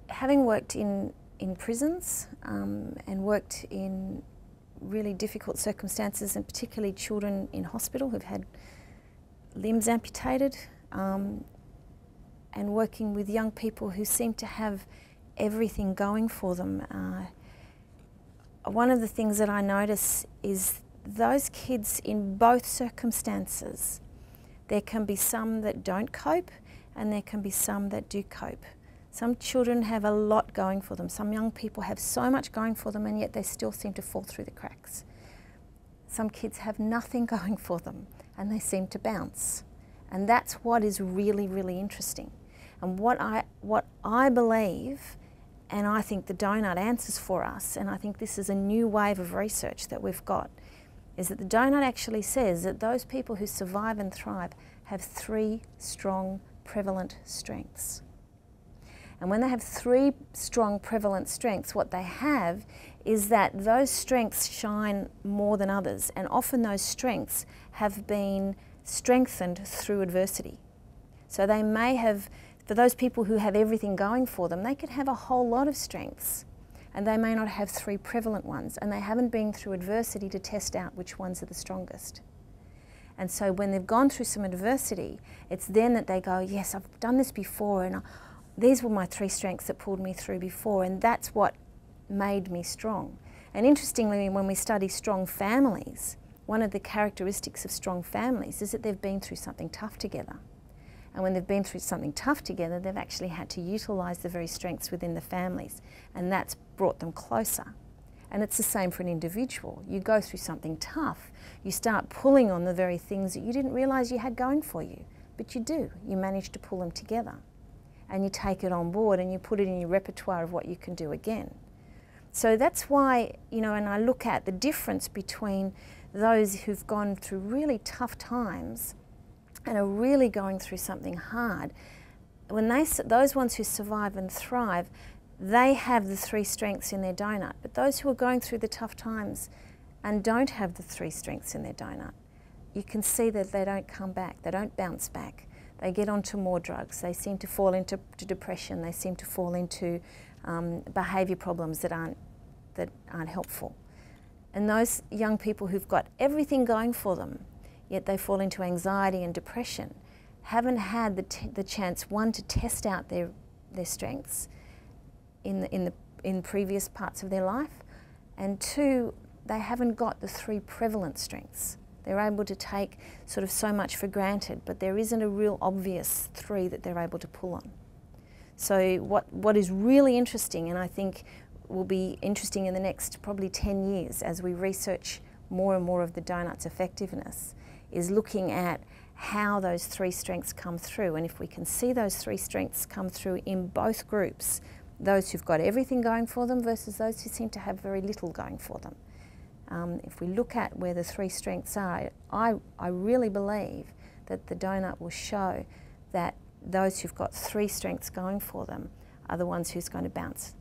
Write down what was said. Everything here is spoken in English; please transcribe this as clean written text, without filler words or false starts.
having worked in prisons and worked in really difficult circumstances, and particularly children in hospital who've had limbs amputated, and working with young people who seem to have everything going for them. One of the things that I notice is those kids in both circumstances, there can be some that don't cope and there can be some that do cope. Some children have a lot going for them. Some young people have so much going for them and yet they still seem to fall through the cracks. Some kids have nothing going for them and they seem to bounce. And that's what is really, really interesting. And what I believe, and I think the donut answers for us, and I think this is a new wave of research that we've got, is that the donut actually says that those people who survive and thrive have 3 strong prevalent strengths. And when they have 3 strong prevalent strengths, what they have is that those strengths shine more than others, and often those strengths have been strengthened through adversity. So they may have, for those people who have everything going for them, they could have a whole lot of strengths and they may not have 3 prevalent ones, and they haven't been through adversity to test out which ones are the strongest. And so when they've gone through some adversity, it's then that they go, yes, I've done this before, and these were my 3 strengths that pulled me through before, and that's what made me strong. And interestingly, when we study strong families, one of the characteristics of strong families is that they've been through something tough together. And when they've been through something tough together, they've actually had to utilise the very strengths within the families, and that's brought them closer. And it's the same for an individual. You go through something tough, you start pulling on the very things that you didn't realise you had going for you, but you do. You manage to pull them together, and you take it on board and you put it in your repertoire of what you can do again. So that's why, you know, and I look at the difference between those who've gone through really tough times and are really going through something hard. When those ones who survive and thrive, they have the 3 strengths in their donut. But those who are going through the tough times and don't have the 3 strengths in their donut, you can see that they don't come back, they don't bounce back. They get onto more drugs, they seem to fall into depression, they seem to fall into behaviour problems that aren't helpful. And those young people who've got everything going for them, yet they fall into anxiety and depression, haven't had the chance, one, to test out their strengths in previous parts of their life, and 2, they haven't got the 3 prevalent strengths. They're able to take sort of so much for granted, but there isn't a real obvious 3 that they're able to pull on. So what is really interesting, and I think will be interesting in the next probably 10 years as we research more and more of the donut's effectiveness, is looking at how those 3 strengths come through. And if we can see those 3 strengths come through in both groups, those who've got everything going for them versus those who seem to have very little going for them. If we look at where the 3 strengths are, I really believe that the donut will show that those who've got 3 strengths going for them are the ones who's going to bounce